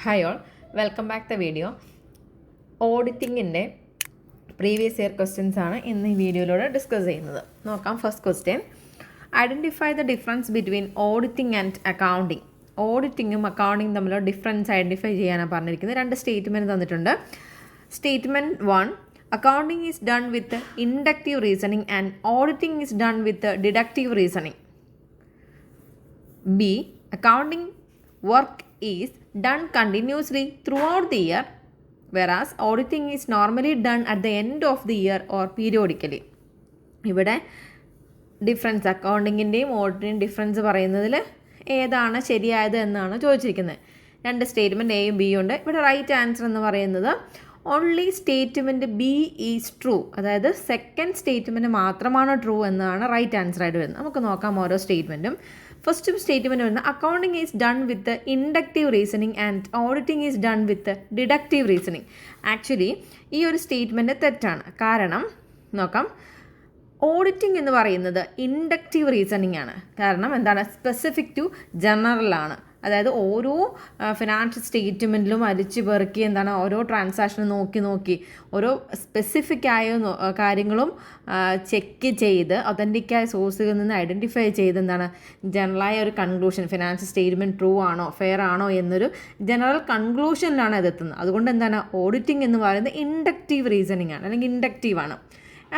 Hi all, welcome back the video. ഓഡിറ്റിങ്ങിൻ്റെ previous year questions ആണ് ഇന്ന് ഈ വീഡിയോയിലൂടെ ഡിസ്കസ് ചെയ്യുന്നത്. നോക്കാം. First question, identify the difference between auditing and accounting. ഓഡിറ്റിങ്ങും അക്കൗണ്ടിങ്ങും തമ്മിലുള്ള ഡിഫറൻസ് ഐഡൻറ്റിഫൈ ചെയ്യാനാണ് പറഞ്ഞിരിക്കുന്നത്. രണ്ട് സ്റ്റേറ്റ്മെൻറ്റ് തന്നിട്ടുണ്ട്. Statement 1, accounting is done with inductive reasoning and auditing is done with deductive reasoning. B, accounting work is done continuously throughout the year, whereas auditing is normally done at the end of the year or periodically. ഇവിടെ difference, അക്കൗണ്ടിങ്ങിൻ്റെയും ഓഡിറ്റിൻ്റെയും difference പറയുന്നതിൽ ഏതാണ് ശരിയായത് എന്നാണ് ചോദിച്ചിരിക്കുന്നത്. രണ്ട് statement എയും ബിയും ഉണ്ട്. ഇവിടെ റൈറ്റ് ആൻസർ എന്ന് പറയുന്നത് only statement B is true, അതായത് സെക്കൻഡ് സ്റ്റേറ്റ്മെൻറ്റ് മാത്രമാണ് ട്രൂ എന്നാണ് റൈറ്റ് ആൻസർ ആയിട്ട് വരുന്നത്. നമുക്ക് നോക്കാം ഓരോ സ്റ്റേറ്റ്മെൻറ്റും. ഫസ്റ്റ് സ്റ്റേറ്റ്മെൻറ്റ് വരുന്നത് accounting is done with inductive reasoning and auditing is done with deductive reasoning. Actually ഈ ഒരു സ്റ്റേറ്റ്മെൻറ്റ് തെറ്റാണ്. കാരണം നോക്കാം, ഓഡിറ്റിംഗ് എന്ന് പറയുന്നത് ഇൻഡക്റ്റീവ് റീസണിങ് ആണ്. കാരണം എന്താണ്, സ്പെസിഫിക് ടു ജനറൽ ആണ്. അതായത് ഓരോ ഫിനാൻഷ്യൽ സ്റ്റേറ്റ്മെൻറ്റിലും അരിച്ചു പെറുക്കി എന്താണ് ഓരോ ട്രാൻസാക്ഷനും നോക്കി ഓരോ സ്പെസിഫിക് ആയ കാര്യങ്ങളും ചെക്ക് ചെയ്ത് ഒതൻറ്റിക്കായ സോഴ്സുകളിൽ നിന്ന് ഐഡൻറ്റിഫൈ ചെയ്ത് എന്താണ് ജനറലായ ഒരു കൺക്ലൂഷൻ, ഫിനാൻഷ്യൽ സ്റ്റേറ്റ്മെൻറ്റ് ട്രൂ ആണോ ഫെയർ ആണോ എന്നൊരു ജനറൽ കൺക്ലൂഷനിലാണ് ഇതെത്തുന്നത്. അതുകൊണ്ട് എന്താണ് ഓഡിറ്റിംഗ് എന്ന് പറയുന്നത് ഇൻഡക്റ്റീവ് റീസണിങ് ആണ്, അല്ലെങ്കിൽ ഇൻഡക്റ്റീവ് ആണ്.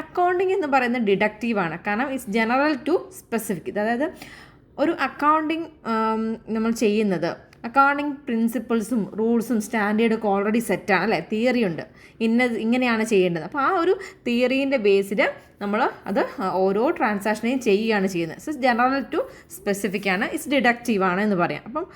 അക്കൗണ്ടിങ് എന്ന് പറയുന്നത് ഡിഡക്റ്റീവാണ്. കാരണം ഇറ്റ്സ് ജനറൽ ടു സ്പെസിഫിക്. അതായത് ഒരു അക്കൗണ്ടിങ് നമ്മൾ ചെയ്യുന്നത് അക്കൗണ്ടിങ് പ്രിൻസിപ്പിൾസും റൂൾസും സ്റ്റാൻഡേർഡൊക്കെ ഓൾറെഡി സെറ്റാണ്, അല്ലേ? തിയറി ഉണ്ട്, ഇങ്ങനെയാണ് ചെയ്യേണ്ടത്. അപ്പോൾ ആ ഒരു തിയറീൻ്റെ ബേസിൽ നമ്മൾ അത് ഓരോ ട്രാൻസാക്ഷനെയും ചെയ്യുകയാണ് ചെയ്യുന്നത്. സോ ജനറൽ ടു സ്പെസിഫിക് ആണ്, ഇറ്റ്സ് ഡിഡക്റ്റീവ് ആണ് എന്ന് പറയാം. അപ്പം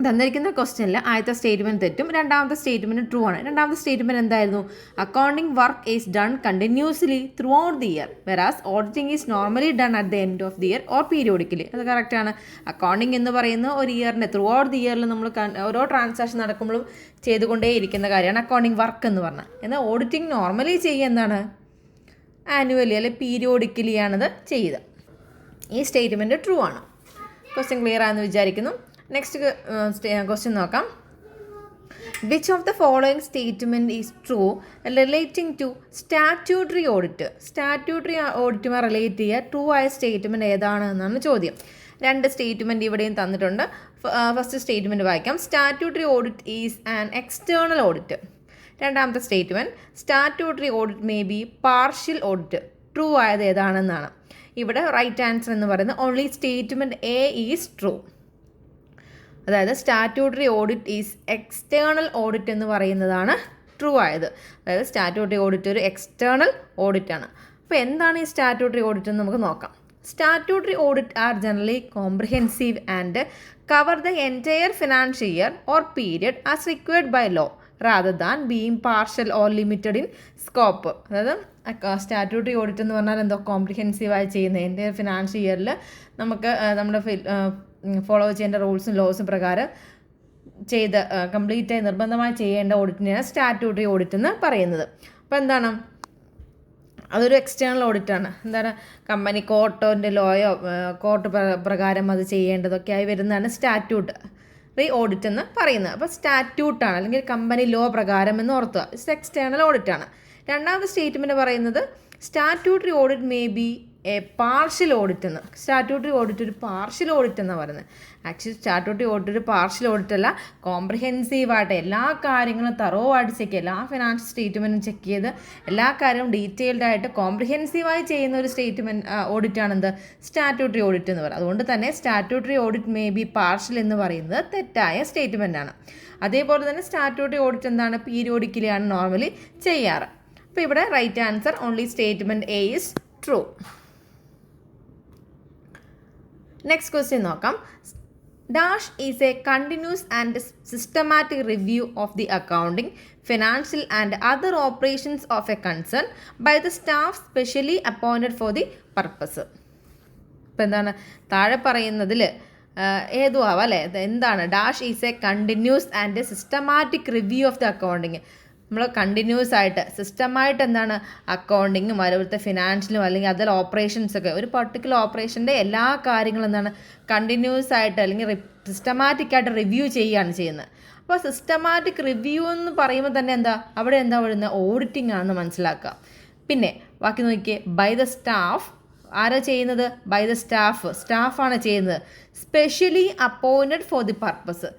തന്നിരിക്കുന്ന ക്വസ്റ്റ്യനിൽ ആദ്യത്തെ സ്റ്റേറ്റ്മെൻറ്റ് തെറ്റും, രണ്ടാമത്തെ സ്റ്റേറ്റ്മെൻറ്റ് ട്രൂ ആണ്. രണ്ടാമത്തെ സ്റ്റേറ്റ്മെൻറ്റ് എന്തായിരുന്നു? Accounting work is done continuously through out the year, വെറാസ് auditing is normally done at the end of the year or periodically. അത് കറക്റ്റാണ്. അക്കൗണ്ടിങ് എന്ന് പറയുന്നത് ഒരു ഇയറിൻ്റെ ത്രൂ ഔട്ട് ദി ഇയറിൽ നമ്മൾ ഓരോ ട്രാൻസാക്ഷൻ നടക്കുമ്പോഴും ചെയ്തുകൊണ്ടേ ഇരിക്കുന്ന കാര്യമാണ് അക്കൗണ്ടിങ് വർക്ക് എന്ന് പറഞ്ഞാൽ. എന്നാൽ ഓഡിറ്റിംഗ് നോർമലി ചെയ്യുക എന്താണ്, ആനുവലി അല്ലെങ്കിൽ പീരിയോഡിക്കലി ആണത് ചെയ്യുക. ഈ സ്റ്റേറ്റ്മെൻറ്റ് ട്രൂ ആണ്. ക്വസ്റ്റ്യൻ ക്ലിയർ ആണെന്ന് വിചാരിക്കുന്നു. നെക്സ്റ്റ് ക്വസ്റ്റ്യൻ നോക്കാം. Which of the following statement is true relating to statutory audit? Statutory ഓഡിറ്റുമായി റിലേറ്റ് ചെയ്യുക ട്രൂ ആയ സ്റ്റേറ്റ്മെൻറ്റ് ഏതാണ് എന്നാണ് ചോദ്യം. രണ്ട് സ്റ്റേറ്റ്മെൻറ്റ് ഇവിടെയും തന്നിട്ടുണ്ട്. ഫസ്റ്റ് സ്റ്റേറ്റ്മെൻറ്റ് വായിക്കാം. Statutory audit is an external audit. രണ്ടാമത്തെ statement statutory audit may be partial audit. True ആയത് ഏതാണെന്നാണ്. ഇവിടെ റൈറ്റ് ആൻസർ എന്ന് പറയുന്നത് only statement A is true. അതായത് statutory audit is external audit എന്ന് പറയുന്നതാണ് ട്രൂ ആയത്. അതായത് സ്റ്റാറ്റ്യൂട്ടറി ഓഡിറ്റ് ഒരു എക്സ്റ്റേണൽ ഓഡിറ്റ് ആണ്. അപ്പോൾ എന്താണ് ഈ സ്റ്റാറ്റ്യൂട്ടറി ഓഡിറ്റ് എന്ന് നമുക്ക് നോക്കാം. Statutory audit are generally comprehensive and cover the entire financial year or period as required by law rather than being partial or limited in scope. അതായത് statutory audit എന്ന് പറഞ്ഞാൽ എന്തോ കോംപ്രിഹെൻസീവായി ചെയ്യുന്ന എൻറ്റയർ ഫിനാൻഷ്യൽ ഇയറിൽ നമുക്ക് നമ്മുടെ ഫോളോ ചെയ്യേണ്ട റൂൾസും ലോസും പ്രകാരം ചെയ്ത് കംപ്ലീറ്റായി നിർബന്ധമായി ചെയ്യേണ്ട ഓഡിറ്റിനെയാണ് സ്റ്റാറ്റ്യൂട്ടറി ഓഡിറ്റ് എന്ന് പറയുന്നത്. അപ്പോൾ എന്താണ്, അതൊരു എക്സ്റ്റേണൽ ഓഡിറ്റാണ്. എന്താണ്, കമ്പനി കോർട്ടിൻ്റെ ലോയോ കോർട്ട് പ്രകാരം അത് ചെയ്യേണ്ടതൊക്കെ ആയി വരുന്നതാണ് സ്റ്റാറ്റ്യൂട്ടറി ഓഡിറ്റ് എന്ന് പറയുന്നത്. അപ്പോൾ സ്റ്റാറ്റ്യൂട്ടാണ്, അല്ലെങ്കിൽ കമ്പനി ലോ പ്രകാരം എന്ന് ഓർത്തുക. It's external ഓഡിറ്റാണ്. രണ്ടാമത്തെ സ്റ്റേറ്റ്മെൻറ്റ് പറയുന്നത് statutory audit may B A partial audit എന്ന്. സ്റ്റാറ്റ്യൂട്ടറി ഓഡിറ്റ് ഒരു പാർഷ്യൽ ഓഡിറ്റ് എന്നാണ് പറയുന്നത്. ആക്ച്വലി സ്റ്റാറ്റ്യൂട്ടറി ഓഡിറ്റ് ഒരു പാർഷ്യൽ ഓഡിറ്റ് അല്ല, കോംപ്രിഹെൻസീവായിട്ട് എല്ലാ കാര്യങ്ങളും തറോവായിട്ട് ചെക്ക് ചെയ്യുക, എല്ലാ ഫിനാൻഷ്യൽ സ്റ്റേറ്റ്മെൻറ്റും ചെക്ക് ചെയ്ത് എല്ലാ കാര്യവും ഡീറ്റെയിൽഡ് ആയിട്ട് കോംപ്രിഹെൻസീവായി ചെയ്യുന്ന ഒരു സ്റ്റേറ്റ്മെൻറ്റ് ഓഡിറ്റാണ് എന്ത്, സ്റ്റാറ്റ്യൂട്ടറി ഓഡിറ്റ് എന്ന് പറയുന്നത്. അതുകൊണ്ട് തന്നെ statutory audit may be partial എന്ന് പറയുന്നത് തെറ്റായ സ്റ്റേറ്റ്മെൻ്റ് ആണ്. അതേപോലെ തന്നെ സ്റ്റാറ്റ്യൂട്ടറി ഓഡിറ്റ് എന്താണ്, പീരിയോഡിക്കലിയാണ് നോർമലി ചെയ്യാറ്. അപ്പോൾ ഇവിടെ right answer only statement A is true. Next question നോക്കാം. Dash is a continuous and systematic review of the accounting, financial and other operations of a concern by the staff specially appointed for the purpose. ഇപ്പോൾ എന്താണ് താഴെ പറയുന്നതിൽ ഏതും ആവാം, അല്ലേ? എന്താണ് dash is a continuous and systematic review of the accounting. നമ്മൾ continuous ആയിട്ട് സിസ്റ്റമായിട്ട് എന്താണ് അക്കൗണ്ടിങ്ങും അതുപോലത്തെ ഫിനാൻഷ്യലും അല്ലെങ്കിൽ അതർ ഓപ്പറേഷൻസൊക്കെ ഒരു പർട്ടിക്കുലർ ഓപ്പറേഷൻ്റെ എല്ലാ കാര്യങ്ങളും എന്താണ് കണ്ടിന്യൂസ് ആയിട്ട് അല്ലെങ്കിൽ സിസ്റ്റമാറ്റിക്കായിട്ട് റിവ്യൂ ചെയ്യുകയാണ് ചെയ്യുന്നത്. അപ്പോൾ സിസ്റ്റമാറ്റിക് റിവ്യൂ എന്ന് പറയുമ്പോൾ തന്നെ അവിടെ എന്താ വരുന്നത്, ഓഡിറ്റിംഗ് ആണെന്ന് മനസ്സിലാക്കുക. പിന്നെ ബാക്കി നോക്കിയേ, ബൈ ദ സ്റ്റാഫ്, ആരാ ചെയ്യുന്നത്, ബൈ ദ സ്റ്റാഫാണ് ചെയ്യുന്നത്. Specially appointed for the purpose,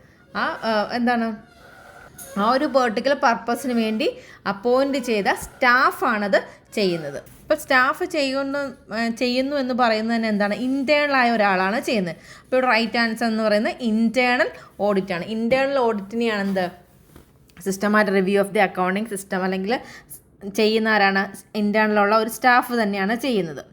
ആ ഒരു പെർട്ടിക്കുലർ പർപ്പസിന് വേണ്ടി അപ്പോയിൻറ്റ് ചെയ്ത സ്റ്റാഫാണത് ചെയ്യുന്നത്. ഇപ്പോൾ സ്റ്റാഫ് ചെയ്യുന്നു എന്ന് പറയുന്നത് തന്നെ എന്താണ്, ഇൻറ്റേണലായ ഒരാളാണ് ചെയ്യുന്നത്. അപ്പോൾ ഇവിടെ റൈറ്റ് ആൻസർ എന്ന് പറയുന്നത് ഇൻറ്റേണൽ ഓഡിറ്റാണ്. ഇൻറ്റേണൽ ഓഡിറ്റിനെയാണ് systematic review of the accounting system അല്ലെങ്കിൽ ചെയ്യുന്ന ആരാണ്, ഇൻറ്റേണലുള്ള ഒരു സ്റ്റാഫ് തന്നെയാണ് ചെയ്യുന്നത്.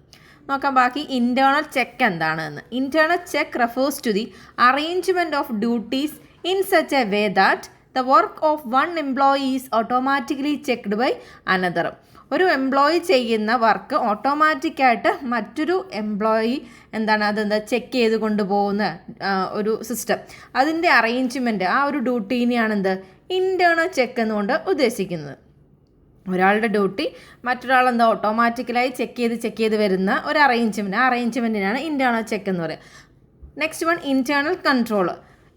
നോക്കാം ബാക്കി ഇൻറ്റേർണൽ ചെക്ക് എന്താണെന്ന്. Internal check refers to the arrangement of duties in such a way that the work of one employee is automatically checked by another. ഒരു എംപ്ലോയി ചെയ്യുന്ന വർക്ക് ഓട്ടോമാറ്റിക്കായിട്ട് മറ്റൊരു എംപ്ലോയി ചെക്ക് ചെയ്ത് കൊണ്ടുപോകുന്ന ഒരു സിസ്റ്റം, അതിൻ്റെ അറേഞ്ച്മെൻറ്റ്, ആ ഒരു ഡ്യൂട്ടീനെയാണ് ഇൻറ്റേർണൽ ചെക്ക് എന്നുകൊണ്ട് ഉദ്ദേശിക്കുന്നത്. ഒരാളുടെ ഡ്യൂട്ടി മറ്റൊരാൾ ഓട്ടോമാറ്റിക്കലായി ചെക്ക് ചെയ്ത് വരുന്ന ഒരു അറേഞ്ച്മെൻറ്റ്, ആ അറേഞ്ച്മെൻറ്റിനാണ് ഇൻറ്റേർണൽ ചെക്ക് എന്ന് പറയുക. Next one, internal control.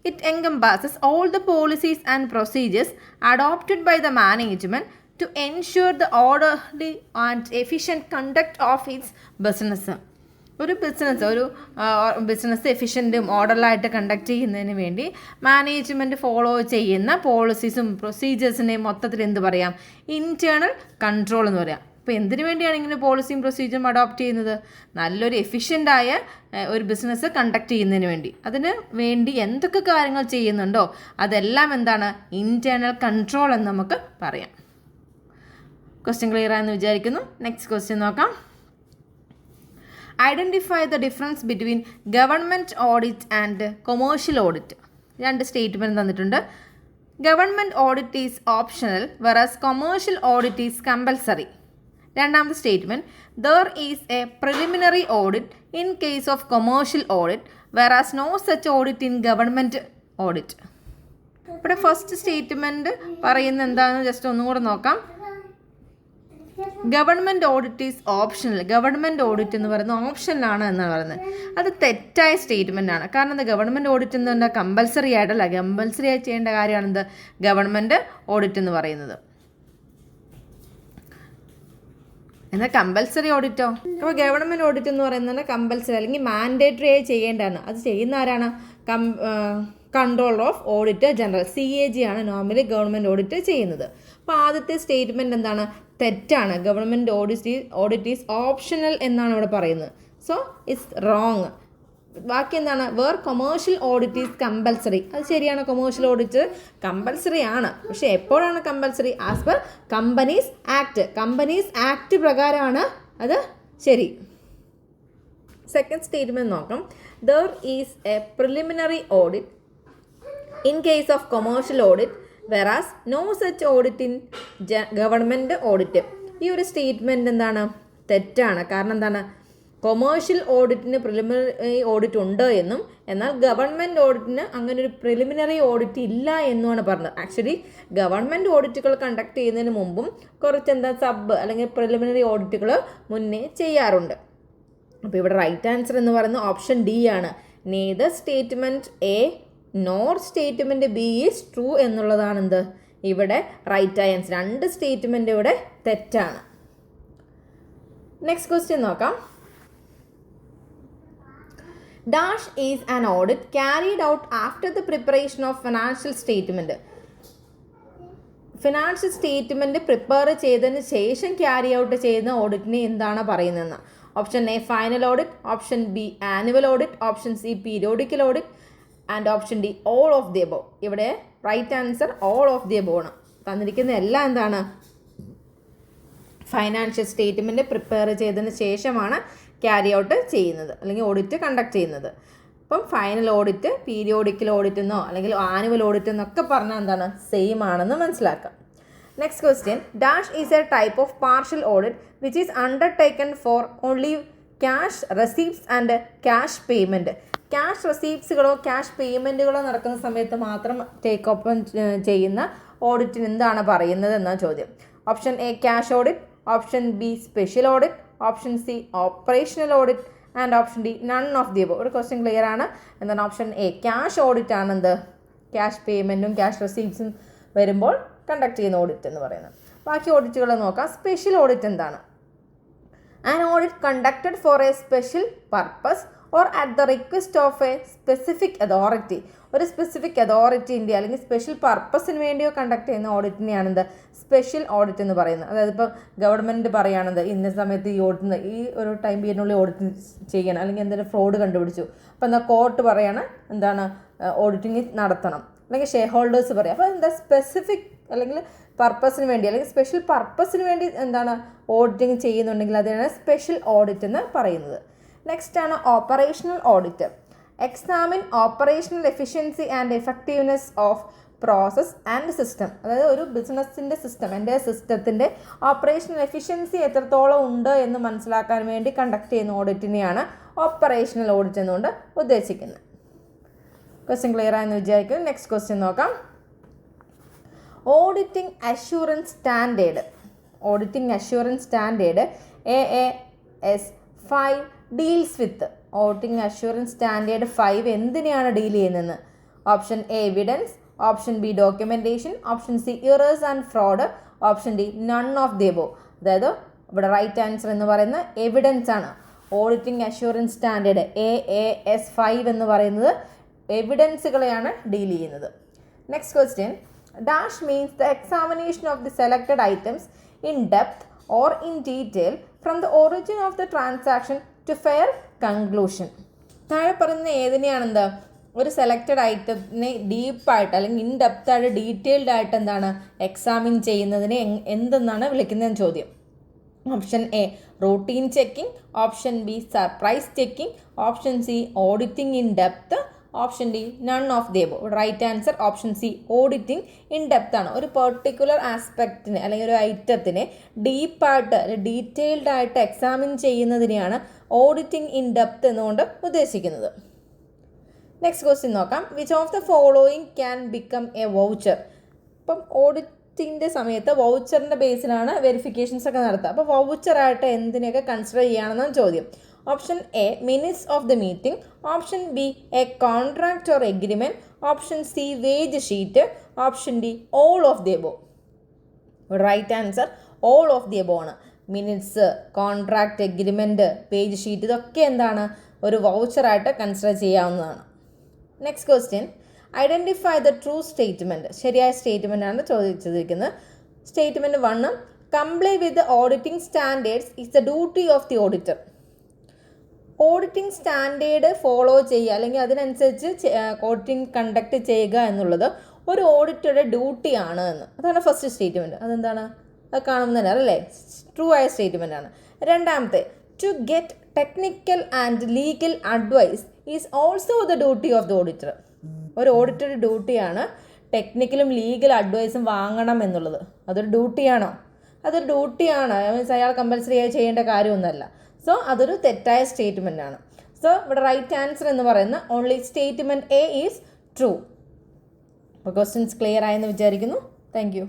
It encompasses all the policies and procedures adopted by the management to ensure the orderly and efficient conduct of its business. ഒരു ബിസിനസ് എഫിഷ്യൻറ്റും ഓർഡറിലായിട്ട് കണ്ടക്ട് ചെയ്യുന്നതിന് വേണ്ടി management follow ചെയ്യുന്ന പോളിസീസും പ്രൊസീജിയേഴ്സിനെയും മൊത്തത്തിൽ എന്ത് പറയാം, internal control എന്ന് പറയാം. അപ്പോൾ എന്തിനു വേണ്ടിയാണ് ഇങ്ങനെ പോളിസിയും പ്രൊസീജിയറും അഡോപ്റ്റ് ചെയ്യുന്നത്, നല്ലൊരു എഫിഷ്യൻ്റായ ഒരു ബിസിനസ് കണ്ടക്ട് ചെയ്യുന്നതിന് വേണ്ടി. അതിന് വേണ്ടി എന്തൊക്കെ കാര്യങ്ങൾ ചെയ്യുന്നുണ്ടോ അതെല്ലാം ഇൻറ്റേർണൽ കൺട്രോൾ എന്ന് നമുക്ക് പറയാം. ക്വസ്റ്റ്യൻ ക്ലിയർ ആയെന്ന് വിചാരിക്കുന്നു. നെക്സ്റ്റ് ക്വസ്റ്റ്യൻ നോക്കാം. Identify the difference between government audit and commercial audit. രണ്ട് സ്റ്റേറ്റ്മെൻറ്റ് തന്നിട്ടുണ്ട്. Government audit is optional whereas commercial audit is compulsory. രണ്ടാമത്തെ statement, there is a preliminary audit in case of commercial audit whereas no such audit in government audit. ഇവിടെ first statement പറയുന്നത് എന്താണെന്ന് just ഒന്നുകൂടെ നോക്കാം. Government audit is optional. Government audit എന്ന് പറയുന്നത് ഓപ്ഷനിലാണ് എന്നാണ് പറയുന്നത്. അത് തെറ്റായ സ്റ്റേറ്റ്മെൻ്റ് ആണ്. കാരണം ഗവൺമെൻറ് ഓഡിറ്റ് എന്ന് പറഞ്ഞാൽ കമ്പൽസറി ആയിട്ടല്ല, കമ്പൽസറി ആയി ചെയ്യേണ്ട കാര്യമാണ് ഗവൺമെൻറ് ഓഡിറ്റ് എന്ന് പറയുന്നത്. എന്നാൽ കമ്പൽസറി ഓഡിറ്റോ, അപ്പോൾ ഗവൺമെൻറ് ഓഡിറ്റ് എന്ന് പറയുന്നത് കമ്പൽസറി അല്ലെങ്കിൽ മാൻഡേറ്ററി ആയി ചെയ്യേണ്ടതാണ്. അത് ചെയ്യുന്ന ആരാണ്, controller of auditor general, CAG ആണ് നോർമലി ഗവൺമെൻറ് ഓഡിറ്റ് ചെയ്യുന്നത്. അപ്പോൾ ആദ്യത്തെ സ്റ്റേറ്റ്മെൻറ്റ് തെറ്റാണ്. ഗവൺമെൻറ് ഓഡിറ്റ് ഈസ് ഓപ്ഷണൽ എന്നാണ് ഇവിടെ പറയുന്നത്. So it's wrong. ബാക്കി where commercial audit is compulsory. അത് ശരിയാണ്, കൊമേഴ്ഷ്യൽ ഓഡിറ്റ് കമ്പൽസറി ആണ്. പക്ഷേ എപ്പോഴാണ് compulsory? As per companies act പ്രകാരമാണ് അത് ശരി. സെക്കൻഡ് സ്റ്റേറ്റ്മെൻറ്റ് നോക്കാം. There is a preliminary audit in case of commercial audit whereas no such audit in government audit. ഈ ഒരു സ്റ്റേറ്റ്മെൻറ്റ് തെറ്റാണ്. കാരണം കൊമേഴ്ഷ്യൽ ഓഡിറ്റിന് പ്രിലിമിനറി ഓഡിറ്റ് ഉണ്ട് എന്നും എന്നാൽ ഗവൺമെൻറ് ഓഡിറ്റിന് അങ്ങനെ ഒരു പ്രിലിമിനറി ഓഡിറ്റ് ഇല്ല എന്നുമാണ് പറഞ്ഞത്. ആക്ച്വലി ഗവൺമെൻറ് ഓഡിറ്റുകൾ കണ്ടക്ട് ചെയ്യുന്നതിന് മുമ്പും കുറച്ച് സബ് അല്ലെങ്കിൽ പ്രിലിമിനറി ഓഡിറ്റുകൾ മുന്നേ ചെയ്യാറുണ്ട്. അപ്പോൾ ഇവിടെ റൈറ്റ് ആൻസർ എന്ന് പറയുന്നത് ഓപ്ഷൻ ഡി ആണ്. Neither statement A nor statement B is true എന്നുള്ളതാണ് ഇവിടെ റൈറ്റ് ആൻസർ. രണ്ട് സ്റ്റേറ്റ്മെൻറ്റ് ഇവിടെ തെറ്റാണ്. നെക്സ്റ്റ് ക്വസ്റ്റ്യൻ നോക്കാം. Dash is an audit carried out after the preparation of financial statement. Financial statement prepare ചെയ്തതിന് ശേഷം ക്യാരി ഔട്ട് ചെയ്യുന്ന ഓഡിറ്റിനെ എന്താണ് പറയുന്നതെന്ന്. Option A final audit, option B annual audit, option C periodical audit and option D all of the above. ഇവിടെ right answer all of the above ആണ്. തന്നിരിക്കുന്ന എല്ലാം ഫൈനാൻഷ്യൽ സ്റ്റേറ്റ്മെൻറ്റ് പ്രിപ്പയർ ചെയ്തതിന് ശേഷമാണ് ക്യാരി ഔട്ട് ചെയ്യുന്നത് അല്ലെങ്കിൽ ഓഡിറ്റ് കണ്ടക്ട് ചെയ്യുന്നത്. അപ്പം ഫൈനൽ ഓഡിറ്റ്, പീരിയോഡിക്കൽ ഓഡിറ്റ് എന്നോ അല്ലെങ്കിൽ ആനുവൽ ഓഡിറ്റ് എന്നൊക്കെ പറഞ്ഞാൽ സെയിം ആണെന്ന് മനസ്സിലാക്കാം. Next question. Dash is a type of partial audit which is undertaken for only cash receipts and cash payment. Cash റെസീപ്റ്റ്സുകളോ ക്യാഷ് പേയ്മെൻറ്റുകളോ നടക്കുന്ന സമയത്ത് മാത്രം ടേക്ക് ഓപ്പൺ ചെയ്യുന്ന ഓഡിറ്റിന് എന്താണ് പറയുന്നത് എന്നാണ് ചോദ്യം. Option A cash audit, option B special audit, option C operational audit and option D none of the above. ഒരു ക്വസ്റ്റ്യൻ ക്ലിയർ ആണ്. എന്താണ് ഓപ്ഷൻ എ ക്യാഷ് ഓഡിറ്റ് ആണ് എന്ത് ക്യാഷ് പേയ്മെൻറ്റും ക്യാഷ് റെസീപ്റ്റ്സും വരുമ്പോൾ കണ്ടക്ട് ചെയ്യുന്ന ഓഡിറ്റ് എന്ന് പറയുന്നത്. ബാക്കി ഓഡിറ്റുകൾ നോക്കാം. സ്പെഷ്യൽ ഓഡിറ്റ് എന്താണ്? An audit conducted for a special purpose or at the request of a specific authority. ഒരു സ്പെസിഫിക് അതോറിറ്റിൻ്റെ അല്ലെങ്കിൽ സ്പെഷ്യൽ പർപ്പസിന് വേണ്ടിയോ കണ്ടക്ട് ചെയ്യുന്ന ഓഡിറ്റിനെയാണ് എന്ത് സ്പെഷ്യൽ ഓഡിറ്റ് എന്ന് പറയുന്നത്. അതായത് ഇപ്പോൾ ഗവൺമെൻറ് പറയുകയാണെന്ത് ഇന്ന സമയത്ത് ഈ ഓഡിറ്റ് ഈ ഒരു ടൈം പീരിയഡിനുള്ളിൽ ഓഡിറ്റ് ചെയ്യണം, അല്ലെങ്കിൽ എന്തെങ്കിലും ഫ്രോഡ് കണ്ടുപിടിച്ചു, അപ്പോൾ എന്നാൽ കോർട്ട് പറയാണ് എന്താണ് ഓഡിറ്റിങ് നടത്തണം, അല്ലെങ്കിൽ ഷെയർ ഹോൾഡേഴ്സ് പറയാം. അപ്പോൾ എന്താ സ്പെസിഫിക് അല്ലെങ്കിൽ പർപ്പസിന് വേണ്ടി അല്ലെങ്കിൽ സ്പെഷ്യൽ പർപ്പസിന് വേണ്ടി എന്താണ് ഓഡിറ്റിങ് ചെയ്യുന്നുണ്ടെങ്കിൽ അതിനാണ് സ്പെഷ്യൽ ഓഡിറ്റ് എന്ന് പറയുന്നത്. നെക്സ്റ്റ് ആണ് operational audit. Examine operational efficiency and effectiveness of process and system. അതായത് ഒരു ബിസിനസ്സിൻ്റെ സിസ്റ്റം, എൻ്റെ സിസ്റ്റത്തിൻ്റെ ഓപ്പറേഷണൽ എഫിഷ്യൻസി എത്രത്തോളം ഉണ്ട് എന്ന് മനസ്സിലാക്കാൻ വേണ്ടി കണ്ടക്ട് ചെയ്യുന്ന ഓഡിറ്റിനെയാണ് ഓപ്പറേഷണൽ ഓഡിറ്റ് എന്നുകൊണ്ട് ഉദ്ദേശിക്കുന്നത്. ക്വസ്റ്റ്യൻ ക്ലിയർ ആയെന്ന് വിചാരിക്കുന്നു. നെക്സ്റ്റ് ക്വസ്റ്റ്യൻ നോക്കാം. Auditing assurance standard. Auditing assurance standard AAS 5 deals with. Auditing assurance standard 5 എന്തിനെയാണ് ഡീൽ ചെയ്യുന്നതെന്ന്? Option A evidence, option B documentation, option C errors and fraud, option D none of the above. അതായത് ഇവിടെ right answer എന്ന് പറയുന്നത് evidence ആണ്. Auditing assurance standard AAS 5 എന്ന് പറയുന്നത് എവിഡൻസുകളെയാണ് deal ചെയ്യുന്നത്. Next question. Dash means the examination of the selected items in depth or in detail from the origin of the transaction to fair conclusion. താഴെ പറയുന്ന ഏതിനെയാണെന്ത് ഒരു selected ഐറ്റത്തിനെ ഡീപ്പായിട്ട് അല്ലെങ്കിൽ in depth ആയിട്ട് detailed ആയിട്ട് എന്താണ് എക്സാമിൻ ചെയ്യുന്നതിനെ എന്തെന്നാണ് വിളിക്കുന്നതെന്ന് ചോദ്യം. Option A routine checking, option B surprise checking, option C auditing in depth, option D none of the above. Right answer option C auditing in depth ആണ്. ഒരു പെർട്ടിക്കുലർ ആസ്പെക്റ്റിനെ അല്ലെങ്കിൽ ഒരു ഐറ്റത്തിനെ ഡീപ്പായിട്ട് ഡീറ്റെയിൽഡ് ആയിട്ട് എക്സാമിൻ ചെയ്യുന്നതിനെയാണ് ഓഡിറ്റിംഗ് ഇൻ ഡെപ്ത് എന്നുകൊണ്ട് ഉദ്ദേശിക്കുന്നത്. Next question നോക്കാം. Which of the following can become A voucher. ഇപ്പം ഓഡിറ്റിൻ്റെ സമയത്ത് വൗച്ചറിൻ്റെ ബേസിലാണ് വെരിഫിക്കേഷൻസ് ഒക്കെ നടത്തുക. അപ്പോൾ വൗച്ചറായിട്ട് എന്തിനെയൊക്കെ കൺസിഡർ ചെയ്യുകയാണെന്നാണ് ചോദ്യം. Option A minutes of the meeting, option B a contract or agreement, option C wage sheet, option D all of the above. Right answer all of the above ആണ്. Minutes, contract, agreement, page sheet ഇതൊക്കെ എന്താണ് ഒരു വൗച്ചറായിട്ട് consider ചെയ്യാവുന്നതാണ്. Next question. Identify the true statement. ശരിയായ statement ആണ് ചോദിച്ചിരിക്കുന്നത്. Statement 1 comply with the auditing standards is the duty of the auditor. Auditing standard follow ചെയ്യുക അല്ലെങ്കിൽ അതിനനുസരിച്ച് ഓഡിറ്റിംഗ് കണ്ടക്ട് ചെയ്യുക എന്നുള്ളത് ഒരു ഓഡിറ്ററുടെ ഡ്യൂട്ടിയാണ് എന്ന്. അതാണ് ഫസ്റ്റ് സ്റ്റേറ്റ്മെൻറ്റ്. അതെന്താണ് അത് കാണുന്നതല്ല അല്ലേ, ട്രൂ ആയ സ്റ്റേറ്റ്മെൻ്റ് ആണ്. രണ്ടാമത്തെ to get technical and legal advice is also the duty of the auditor. ഒരു ഓഡിറ്ററുടെ ഡ്യൂട്ടിയാണ് ടെക്നിക്കലും ലീഗൽ അഡ്വൈസും വാങ്ങണം എന്നുള്ളത്. അതൊരു ഡ്യൂട്ടിയാണോ? അതൊരു ഡ്യൂട്ടിയാണ്. മീൻസ് അയാൾ കമ്പൽസറി ആയി ചെയ്യേണ്ട കാര്യമൊന്നുമല്ല. സോ അതൊരു തെറ്റായ സ്റ്റേറ്റ്മെൻ്റ് ആണ്. സോ ഇവിടെ റൈറ്റ് ആൻസർ എന്ന് പറയുന്ന only statement A is true. അപ്പോൾ ക്വസ്റ്റ്യൻസ് ക്ലിയർ ആയെന്ന് വിചാരിക്കുന്നു. Thank you.